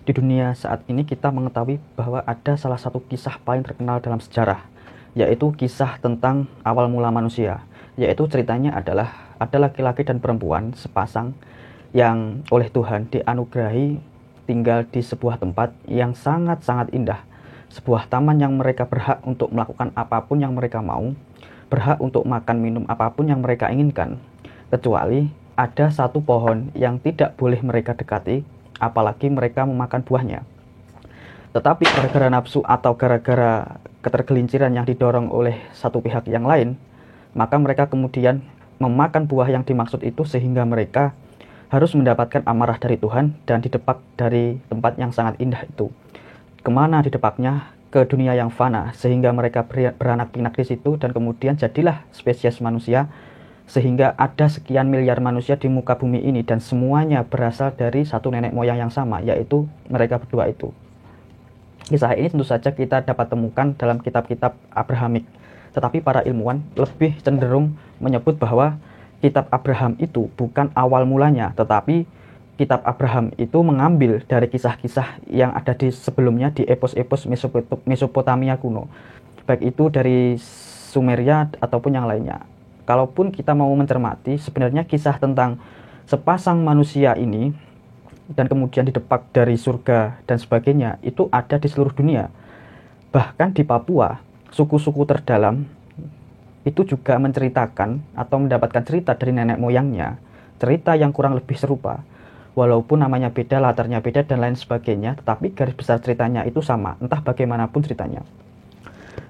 Di dunia saat ini kita mengetahui bahwa ada salah satu kisah paling terkenal dalam sejarah, yaitu kisah tentang awal mula manusia. Yaitu ceritanya adalah ada laki-laki dan perempuan sepasang yang oleh Tuhan dianugerahi tinggal di sebuah tempat yang sangat-sangat indah. Sebuah taman yang mereka berhak untuk melakukan apapun yang mereka mau, berhak untuk makan minum apapun yang mereka inginkan, kecuali ada satu pohon yang tidak boleh mereka dekati, apalagi mereka memakan buahnya. Tetapi gara-gara nafsu atau gara-gara ketergelinciran yang didorong oleh satu pihak yang lain, maka mereka kemudian memakan buah yang dimaksud itu sehingga mereka harus mendapatkan amarah dari Tuhan dan didepak dari tempat yang sangat indah itu. Kemana didepaknya? Ke dunia yang fana, sehingga mereka beranak pinak di situ dan kemudian jadilah spesies manusia, sehingga ada sekian miliar manusia di muka bumi ini dan semuanya berasal dari satu nenek moyang yang sama, yaitu mereka berdua itu. Kisah ini tentu saja kita dapat temukan dalam kitab-kitab Abrahamik, tetapi para ilmuwan lebih cenderung menyebut bahwa kitab Abraham itu bukan awal mulanya, tetapi kitab Abraham itu mengambil dari kisah-kisah yang ada di sebelumnya di epos-epos Mesopotamia kuno, baik itu dari Sumeria ataupun yang lainnya. Kalaupun kita mau mencermati, sebenarnya kisah tentang sepasang manusia ini dan kemudian didepak dari surga dan sebagainya itu ada di seluruh dunia. Bahkan di Papua, suku-suku terdalam itu juga menceritakan atau mendapatkan cerita dari nenek moyangnya, cerita yang kurang lebih serupa. Walaupun namanya beda, latarnya beda, dan lain sebagainya, tetapi garis besar ceritanya itu sama, entah bagaimanapun ceritanya.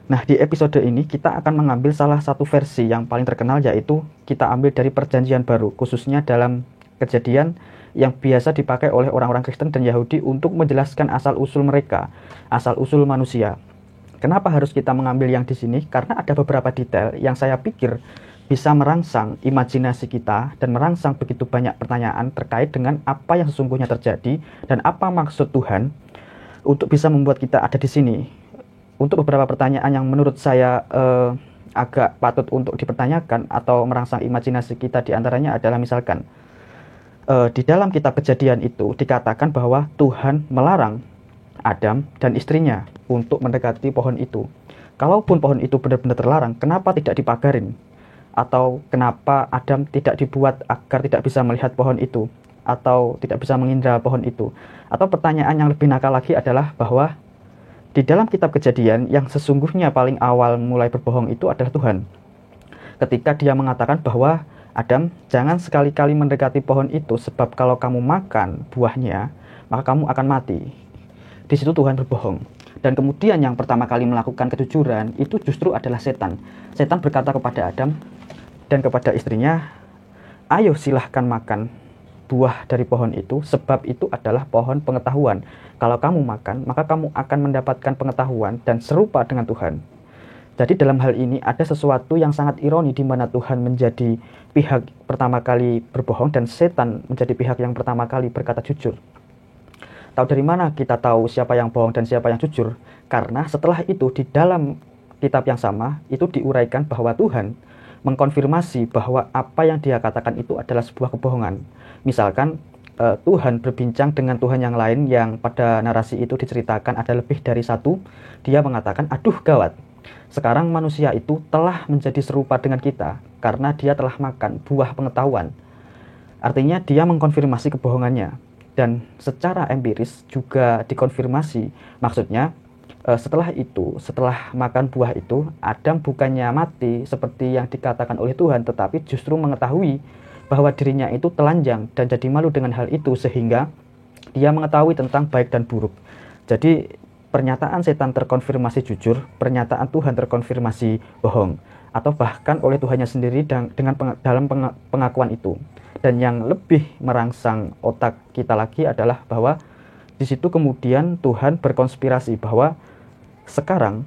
Nah, di episode ini kita akan mengambil salah satu versi yang paling terkenal, yaitu kita ambil dari Perjanjian Baru, khususnya dalam Kejadian yang biasa dipakai oleh orang-orang Kristen dan Yahudi untuk menjelaskan asal-usul mereka, asal-usul manusia. Kenapa harus kita mengambil yang di sini? Karena ada beberapa detail yang saya pikir bisa merangsang imajinasi kita dan merangsang begitu banyak pertanyaan terkait dengan apa yang sesungguhnya terjadi dan apa maksud Tuhan untuk bisa membuat kita ada di sini. Untuk beberapa pertanyaan yang menurut saya agak patut untuk dipertanyakan atau merangsang imajinasi kita, diantaranya adalah misalkan di dalam kitab Kejadian itu dikatakan bahwa Tuhan melarang Adam dan istrinya untuk mendekati pohon itu. Kalaupun pohon itu benar-benar terlarang, kenapa tidak dipagarin? Atau kenapa Adam tidak dibuat agar tidak bisa melihat pohon itu, atau tidak bisa mengindra pohon itu? Atau pertanyaan yang lebih nakal lagi adalah bahwa di dalam kitab Kejadian yang sesungguhnya paling awal mulai berbohong itu adalah Tuhan. Ketika dia mengatakan bahwa Adam, jangan sekali-kali mendekati pohon itu, sebab kalau kamu makan buahnya, maka kamu akan mati. Di situ Tuhan berbohong. Dan kemudian yang pertama kali melakukan kejujuran itu justru adalah setan. Setan berkata kepada Adam dan kepada istrinya, ayo silahkan makan buah dari pohon itu, sebab itu adalah pohon pengetahuan. Kalau kamu makan, maka kamu akan mendapatkan pengetahuan dan serupa dengan Tuhan. Jadi dalam hal ini ada sesuatu yang sangat ironi di mana Tuhan menjadi pihak pertama kali berbohong dan setan menjadi pihak yang pertama kali berkata jujur. Tahu dari mana kita tahu siapa yang bohong dan siapa yang jujur? Karena setelah itu di dalam kitab yang sama itu diuraikan bahwa Tuhan mengkonfirmasi bahwa apa yang dia katakan itu adalah sebuah kebohongan. Misalkan Tuhan berbincang dengan Tuhan yang lain yang pada narasi itu diceritakan ada lebih dari satu. Dia mengatakan, aduh gawat, sekarang manusia itu telah menjadi serupa dengan kita karena dia telah makan buah pengetahuan. Artinya dia mengkonfirmasi kebohongannya. Dan secara empiris juga dikonfirmasi. Maksudnya setelah itu, setelah makan buah itu, Adam bukannya mati seperti yang dikatakan oleh Tuhan, tetapi justru mengetahui bahwa dirinya itu telanjang dan jadi malu dengan hal itu, sehingga dia mengetahui tentang baik dan buruk. Jadi pernyataan setan terkonfirmasi jujur, pernyataan Tuhan terkonfirmasi bohong, atau bahkan oleh Tuhannya sendiri dalam pengakuan itu. Dan yang lebih merangsang otak kita lagi adalah bahwa di situ kemudian Tuhan berkonspirasi bahwa sekarang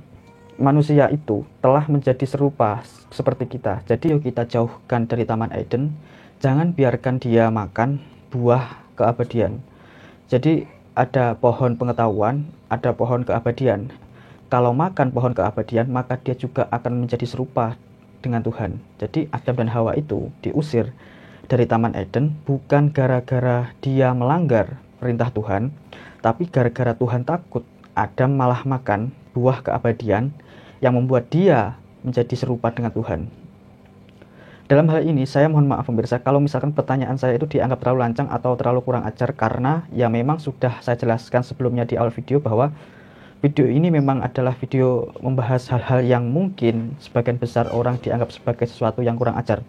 manusia itu telah menjadi serupa seperti kita. Jadi yuk kita jauhkan dari Taman Eden, jangan biarkan dia makan buah keabadian. Jadi ada pohon pengetahuan, ada pohon keabadian. Kalau makan pohon keabadian, maka dia juga akan menjadi serupa dengan Tuhan. Jadi Adam dan Hawa itu diusir dari Taman Eden bukan gara-gara dia melanggar perintah Tuhan, tapi gara-gara Tuhan takut, Adam malah makan buah keabadian yang membuat dia menjadi serupa dengan Tuhan. Dalam hal ini saya mohon maaf pemirsa kalau misalkan pertanyaan saya itu dianggap terlalu lancang atau terlalu kurang ajar, karena ya memang sudah saya jelaskan sebelumnya di awal video bahwa video ini memang adalah video membahas hal-hal yang mungkin sebagian besar orang dianggap sebagai sesuatu yang kurang ajar.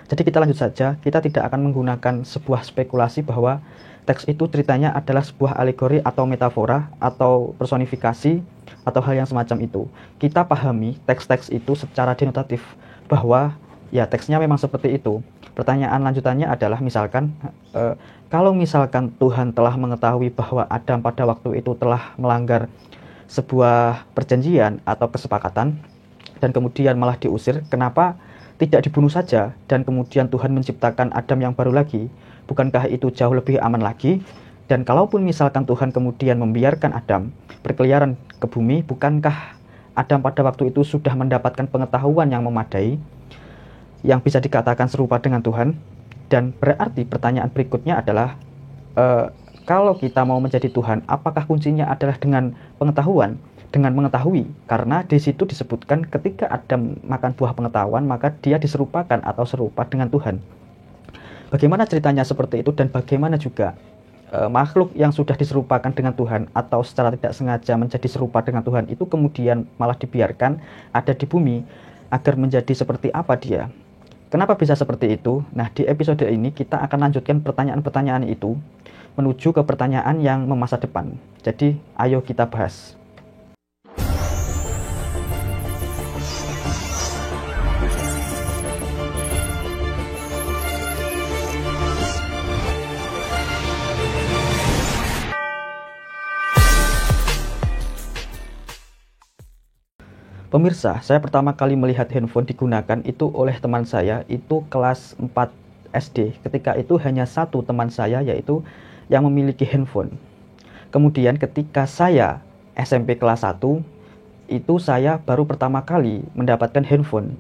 Jadi kita lanjut saja, kita tidak akan menggunakan sebuah spekulasi bahwa teks itu ceritanya adalah sebuah alegori atau metafora atau personifikasi atau hal yang semacam itu. Kita pahami teks-teks itu secara denotatif bahwa ya teksnya memang seperti itu. Pertanyaan lanjutannya adalah misalkan kalau misalkan Tuhan telah mengetahui bahwa Adam pada waktu itu telah melanggar sebuah perjanjian atau kesepakatan dan kemudian malah diusir, kenapa tidak dibunuh saja dan kemudian Tuhan menciptakan Adam yang baru lagi? Bukankah itu jauh lebih aman lagi? Dan kalaupun misalkan Tuhan kemudian membiarkan Adam berkeliaran ke bumi, bukankah Adam pada waktu itu sudah mendapatkan pengetahuan yang memadai yang bisa dikatakan serupa dengan Tuhan? Dan berarti pertanyaan berikutnya adalah kalau kita mau menjadi Tuhan, apakah kuncinya adalah dengan pengetahuan, dengan mengetahui? Karena di situ disebutkan ketika Adam makan buah pengetahuan, maka dia diserupakan atau serupa dengan Tuhan. Bagaimana ceritanya seperti itu, dan bagaimana juga makhluk yang sudah diserupakan dengan Tuhan atau secara tidak sengaja menjadi serupa dengan Tuhan itu kemudian malah dibiarkan ada di bumi agar menjadi seperti apa dia? Kenapa bisa seperti itu? Nah, di episode ini kita akan lanjutkan pertanyaan-pertanyaan itu menuju ke pertanyaan yang memasa depan. Jadi, ayo kita bahas. Pemirsa, saya pertama kali melihat handphone digunakan itu oleh teman saya, itu kelas 4 SD. Ketika itu hanya satu teman saya, yaitu yang memiliki handphone. Kemudian ketika saya SMP kelas 1, itu saya baru pertama kali mendapatkan handphone.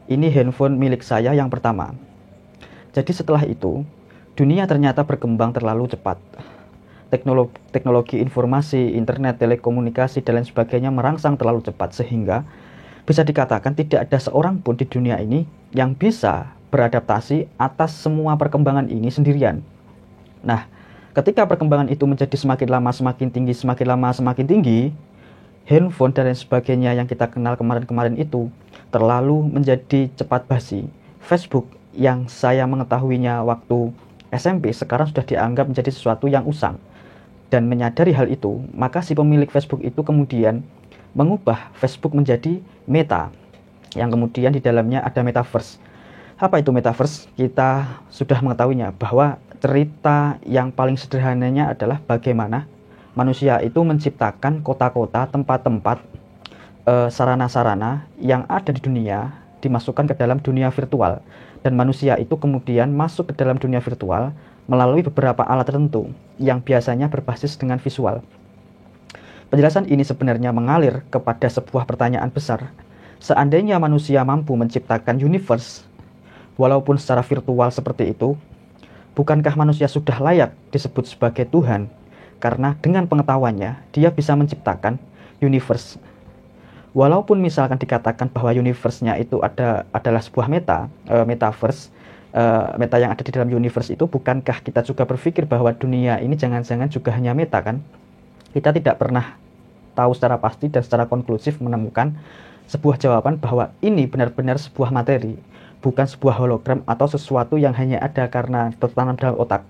Ini handphone milik saya yang pertama. Jadi setelah itu, dunia ternyata berkembang terlalu cepat. Teknologi informasi, internet, telekomunikasi, dan lain sebagainya merangsang terlalu cepat sehingga bisa dikatakan tidak ada seorang pun di dunia ini yang bisa beradaptasi atas semua perkembangan ini sendirian. Nah, ketika perkembangan itu menjadi semakin lama semakin tinggi, semakin lama semakin tinggi, handphone dan lain sebagainya yang kita kenal kemarin-kemarin itu terlalu menjadi cepat basi. Facebook yang saya mengetahuinya waktu SMP sekarang sudah dianggap menjadi sesuatu yang usang. Dan menyadari hal itu, maka si pemilik Facebook itu kemudian mengubah Facebook menjadi Meta, yang kemudian di dalamnya ada Metaverse. Apa itu Metaverse? Kita sudah mengetahuinya bahwa cerita yang paling sederhananya adalah bagaimana manusia itu menciptakan kota-kota, tempat-tempat, sarana-sarana yang ada di dunia dimasukkan ke dalam dunia virtual. Dan manusia itu kemudian masuk ke dalam dunia virtual melalui beberapa alat tertentu yang biasanya berbasis dengan visual. Penjelasan ini sebenarnya mengalir kepada sebuah pertanyaan besar. Seandainya manusia mampu menciptakan universe, walaupun secara virtual seperti itu, bukankah manusia sudah layak disebut sebagai Tuhan? Karena dengan pengetahuannya, dia bisa menciptakan universe. Walaupun misalkan dikatakan bahwa universe-nya itu adalah sebuah metaverse, meta yang ada di dalam universe itu, bukankah kita juga berpikir bahwa dunia ini jangan-jangan juga hanya meta kan? Kita tidak pernah tahu secara pasti dan secara konklusif menemukan sebuah jawaban bahwa ini benar-benar sebuah materi, bukan sebuah hologram atau sesuatu yang hanya ada karena tertanam dalam otak.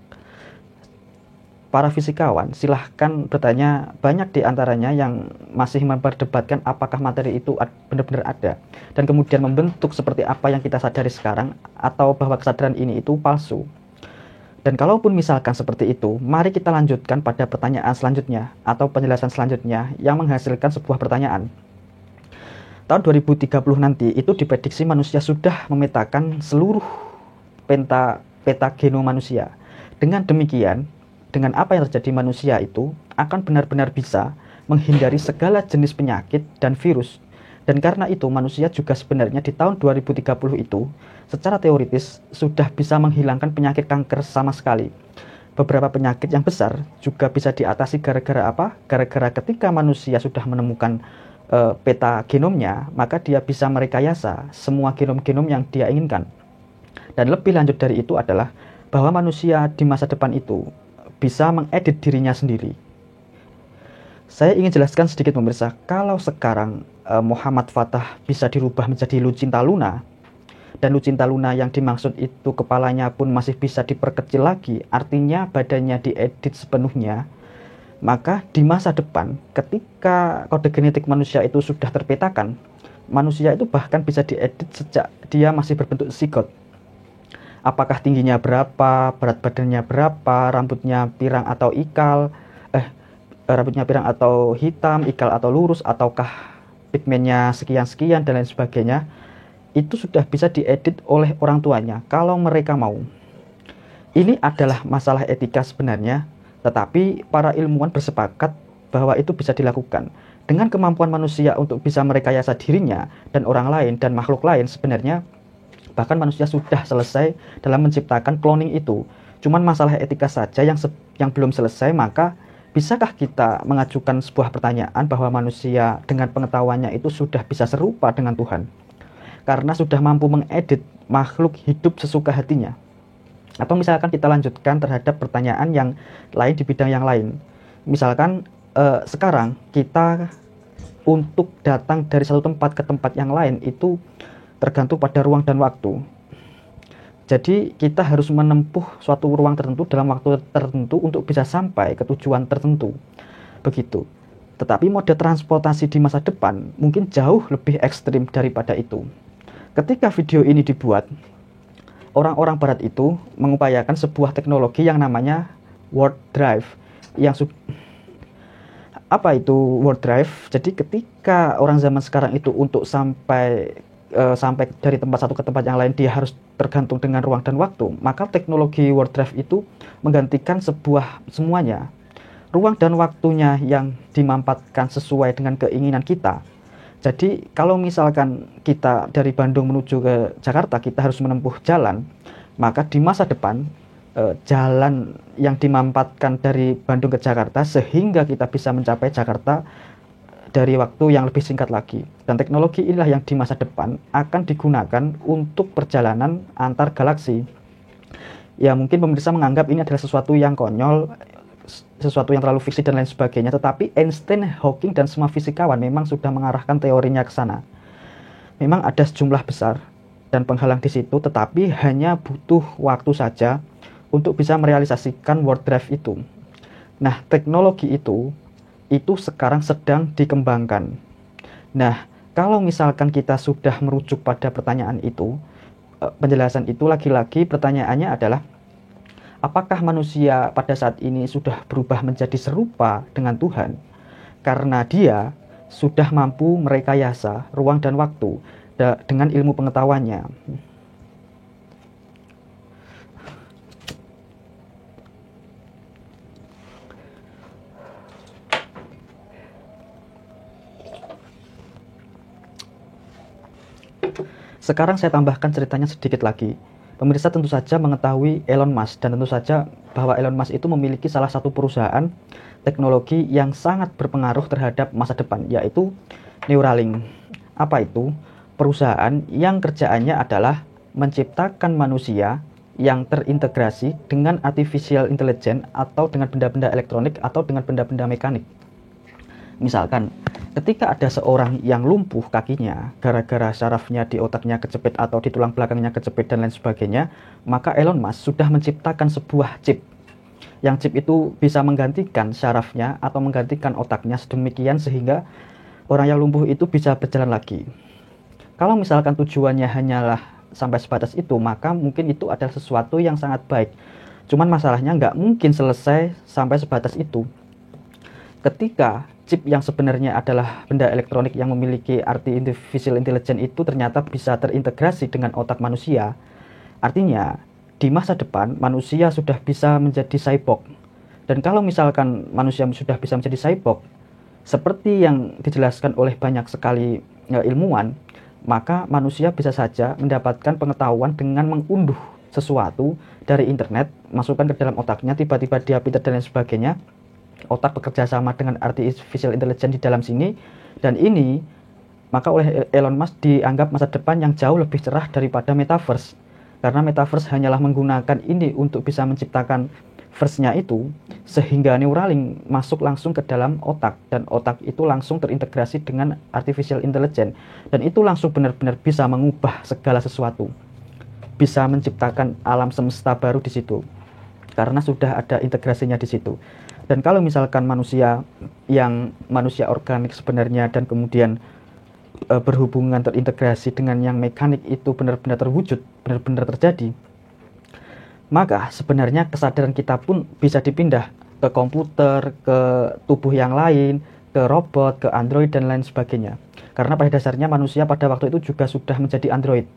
Para fisikawan silahkan bertanya, banyak di antaranya yang masih memperdebatkan apakah materi itu benar-benar ada dan kemudian membentuk seperti apa yang kita sadari sekarang, atau bahwa kesadaran ini itu palsu. Dan kalaupun misalkan seperti itu, mari kita lanjutkan pada pertanyaan selanjutnya atau penjelasan selanjutnya yang menghasilkan sebuah pertanyaan. Tahun 2030 nanti itu diprediksi manusia sudah memetakan seluruh peta genom manusia. Dengan demikian, dengan apa yang terjadi, manusia itu akan benar-benar bisa menghindari segala jenis penyakit dan virus. Dan karena itu manusia juga sebenarnya di tahun 2030 itu secara teoritis sudah bisa menghilangkan penyakit kanker sama sekali. beberapa penyakit yang besar juga bisa diatasi gara-gara apa? Gara-gara ketika manusia sudah menemukan peta genomnya, maka dia bisa merekayasa semua genom-genom yang dia inginkan. Dan lebih lanjut dari itu adalah bahwa manusia di masa depan itu bisa mengedit dirinya sendiri. Saya ingin jelaskan sedikit pemirsa, kalau sekarang Muhammad Fattah bisa dirubah menjadi Lucinta Luna, dan Lucinta Luna yang dimaksud itu kepalanya pun masih bisa diperkecil lagi, artinya badannya diedit sepenuhnya, maka di masa depan ketika kode genetik manusia itu sudah terpetakan, manusia itu bahkan bisa diedit sejak dia masih berbentuk zigot. Apakah tingginya berapa, berat badannya berapa, rambutnya pirang atau ikal, rambutnya pirang atau hitam, ikal atau lurus, ataukah pigmennya sekian-sekian dan lain sebagainya, itu sudah bisa diedit oleh orang tuanya kalau mereka mau. Ini adalah masalah etika sebenarnya, tetapi para ilmuwan bersepakat bahwa itu bisa dilakukan. Dengan kemampuan manusia untuk bisa merekayasa dirinya dan orang lain dan makhluk lain, sebenarnya bahkan manusia sudah selesai dalam menciptakan cloning itu. Cuman masalah etika saja yang belum selesai. Maka bisakah kita mengajukan sebuah pertanyaan bahwa manusia dengan pengetahuannya itu sudah bisa serupa dengan Tuhan? Karena sudah mampu mengedit makhluk hidup sesuka hatinya. Atau misalkan kita lanjutkan terhadap pertanyaan yang lain di bidang yang lain. Misalkan sekarang kita untuk datang dari satu tempat ke tempat yang lain itu tergantung pada ruang dan waktu. Jadi kita harus menempuh suatu ruang tertentu dalam waktu tertentu untuk bisa sampai ke tujuan tertentu. Begitu. Tetapi mode transportasi di masa depan mungkin jauh lebih ekstrim daripada itu. Ketika video ini dibuat, orang-orang barat itu mengupayakan sebuah teknologi yang namanya warp drive. Apa itu warp drive? Jadi ketika orang zaman sekarang itu untuk sampai dari tempat satu ke tempat yang lain, dia harus tergantung dengan ruang dan waktu, maka teknologi warp drive itu menggantikan semuanya. Ruang dan waktunya yang dimampatkan sesuai dengan keinginan kita. Jadi kalau misalkan kita dari Bandung menuju ke Jakarta, kita harus menempuh jalan, maka di masa depan jalan yang dimampatkan dari Bandung ke Jakarta sehingga kita bisa mencapai Jakarta dari waktu yang lebih singkat lagi. Dan teknologi inilah yang di masa depan akan digunakan untuk perjalanan antar galaksi. Ya mungkin pemirsa menganggap ini adalah sesuatu yang konyol, sesuatu yang terlalu fiksi dan lain sebagainya, tetapi Einstein, Hawking, dan semua fisikawan memang sudah mengarahkan teorinya ke sana. Memang ada sejumlah besar dan penghalang di situ, tetapi hanya butuh waktu saja untuk bisa merealisasikan warp drive itu. Nah, teknologi itu sekarang sedang dikembangkan. Nah, kalau misalkan kita sudah merujuk pada pertanyaan itu, penjelasan itu lagi-lagi pertanyaannya adalah, apakah manusia pada saat ini sudah berubah menjadi serupa dengan Tuhan? Karena dia sudah mampu merekayasa ruang dan waktu dengan ilmu pengetahuannya. Sekarang saya tambahkan ceritanya sedikit lagi. Pemirsa tentu saja mengetahui Elon Musk, dan tentu saja bahwa Elon Musk itu memiliki salah satu perusahaan teknologi yang sangat berpengaruh terhadap masa depan, yaitu Neuralink. Apa itu? Perusahaan yang kerjaannya adalah menciptakan manusia yang terintegrasi dengan artificial intelligence atau dengan benda-benda elektronik atau dengan benda-benda mekanik. Misalkan, ketika ada seorang yang lumpuh kakinya gara-gara sarafnya di otaknya kejepit atau di tulang belakangnya kejepit dan lain sebagainya, maka Elon Musk sudah menciptakan sebuah chip. Yang chip itu bisa menggantikan sarafnya atau menggantikan otaknya sedemikian sehingga orang yang lumpuh itu bisa berjalan lagi. Kalau misalkan tujuannya hanyalah sampai sebatas itu, maka mungkin itu adalah sesuatu yang sangat baik. Cuman masalahnya nggak mungkin selesai sampai sebatas itu. Ketika chip yang sebenarnya adalah benda elektronik yang memiliki artificial intelligence itu ternyata bisa terintegrasi dengan otak manusia, artinya di masa depan manusia sudah bisa menjadi cyborg. Dan kalau misalkan manusia sudah bisa menjadi cyborg, seperti yang dijelaskan oleh banyak sekali ilmuwan, maka manusia bisa saja mendapatkan pengetahuan dengan mengunduh sesuatu dari internet, masukkan ke dalam otaknya, tiba-tiba dia pintar dan lain sebagainya. Otak bekerja sama dengan artificial intelligence di dalam sini, dan ini maka oleh Elon Musk dianggap masa depan yang jauh lebih cerah daripada metaverse. Karena metaverse hanyalah menggunakan ini untuk bisa menciptakan verse-nya itu, sehingga Neuralink masuk langsung ke dalam otak, dan otak itu langsung terintegrasi dengan artificial intelligence, dan itu langsung benar-benar bisa mengubah segala sesuatu, bisa menciptakan alam semesta baru di situ, karena sudah ada integrasinya di situ. Dan kalau misalkan manusia yang manusia organik sebenarnya dan kemudian berhubungan terintegrasi dengan yang mekanik itu benar-benar terwujud, benar-benar terjadi, maka sebenarnya kesadaran kita pun bisa dipindah ke komputer, ke tubuh yang lain, ke robot, ke android, dan lain sebagainya. Karena pada dasarnya manusia pada waktu itu juga sudah menjadi android.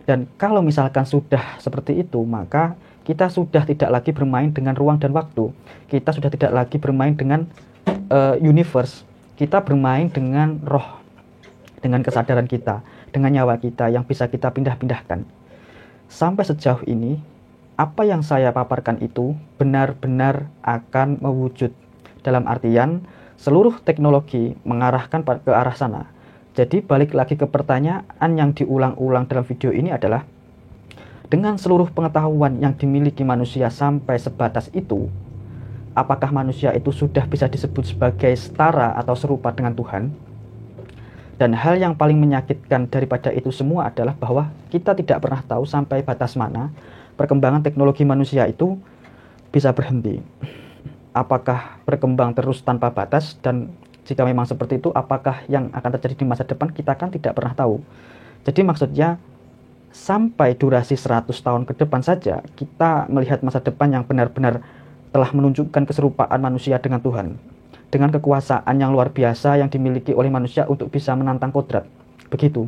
Dan kalau misalkan sudah seperti itu, maka kita sudah tidak lagi bermain dengan ruang dan waktu. Kita sudah tidak lagi bermain dengan universe. Kita bermain dengan roh, dengan kesadaran kita, dengan nyawa kita yang bisa kita pindah-pindahkan. Sampai sejauh ini, apa yang saya paparkan itu benar-benar akan mewujud. Dalam artian, seluruh teknologi mengarahkan ke arah sana. Jadi balik lagi ke pertanyaan yang diulang-ulang dalam video ini adalah, dengan seluruh pengetahuan yang dimiliki manusia sampai sebatas itu, apakah manusia itu sudah bisa disebut sebagai setara atau serupa dengan Tuhan? Dan hal yang paling menyakitkan daripada itu semua adalah bahwa kita tidak pernah tahu sampai batas mana perkembangan teknologi manusia itu bisa berhenti. Apakah berkembang terus tanpa batas, dan jika memang seperti itu, apakah yang akan terjadi di masa depan, kita kan tidak pernah tahu. Jadi maksudnya, sampai durasi 100 tahun ke depan saja, kita melihat masa depan yang benar-benar telah menunjukkan keserupaan manusia dengan Tuhan, dengan kekuasaan yang luar biasa yang dimiliki oleh manusia untuk bisa menantang kodrat. Begitu.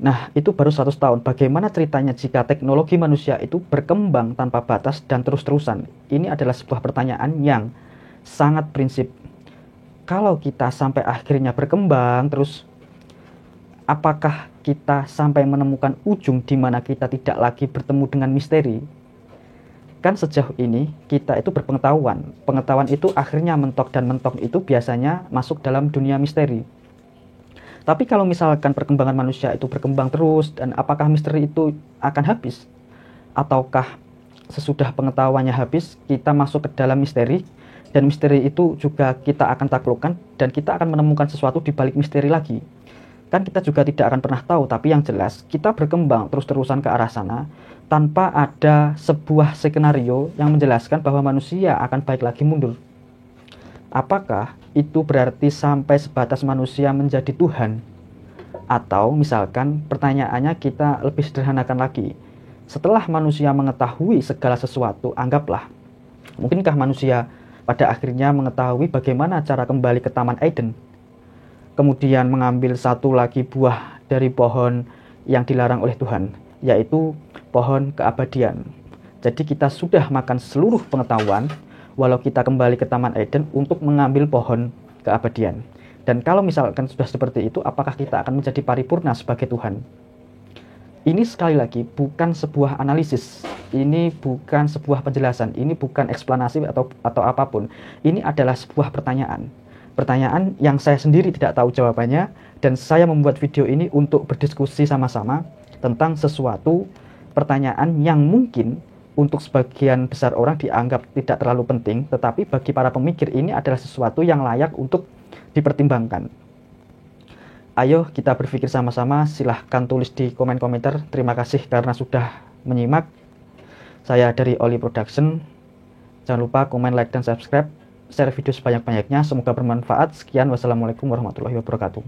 Nah, itu baru 100 tahun. Bagaimana ceritanya jika teknologi manusia itu berkembang tanpa batas dan terus-terusan? Ini adalah sebuah pertanyaan yang sangat prinsip. Kalau kita sampai akhirnya berkembang terus, apakah kita sampai menemukan ujung di mana kita tidak lagi bertemu dengan misteri? Kan sejauh ini kita itu berpengetahuan. Pengetahuan itu akhirnya mentok, dan mentok itu biasanya masuk dalam dunia misteri. Tapi kalau misalkan perkembangan manusia itu berkembang terus, dan apakah misteri itu akan habis? Ataukah sesudah pengetahuannya habis, kita masuk ke dalam misteri, dan misteri itu juga kita akan taklukkan, dan kita akan menemukan sesuatu di balik misteri lagi. Kan kita juga tidak akan pernah tahu, tapi yang jelas kita berkembang terus-terusan ke arah sana, tanpa ada sebuah skenario yang menjelaskan bahwa manusia akan baik lagi mundur. Apakah itu berarti sampai sebatas manusia menjadi Tuhan? Atau misalkan pertanyaannya kita lebih sederhanakan lagi. Setelah manusia mengetahui segala sesuatu, anggaplah, mungkinkah manusia pada akhirnya mengetahui bagaimana cara kembali ke Taman Eden, kemudian mengambil satu lagi buah dari pohon yang dilarang oleh Tuhan, yaitu pohon keabadian. Jadi kita sudah makan seluruh pengetahuan, walau kita kembali ke Taman Eden untuk mengambil pohon keabadian. Dan kalau misalkan sudah seperti itu, apakah kita akan menjadi paripurna sebagai Tuhan? Ini sekali lagi bukan sebuah analisis, ini bukan sebuah penjelasan, ini bukan eksplanasi atau apapun. Ini adalah sebuah pertanyaan. Pertanyaan yang saya sendiri tidak tahu jawabannya, dan saya membuat video ini untuk berdiskusi sama-sama tentang sesuatu pertanyaan yang mungkin untuk sebagian besar orang dianggap tidak terlalu penting, tetapi bagi para pemikir ini adalah sesuatu yang layak untuk dipertimbangkan. Ayo kita berpikir sama-sama, silahkan tulis di komen komentar. Terima kasih karena sudah menyimak. Saya dari Oli Production. Jangan lupa komen, like, dan subscribe. Share video sebanyak-banyaknya, semoga bermanfaat. Sekian, wassalamualaikum warahmatullahi wabarakatuh.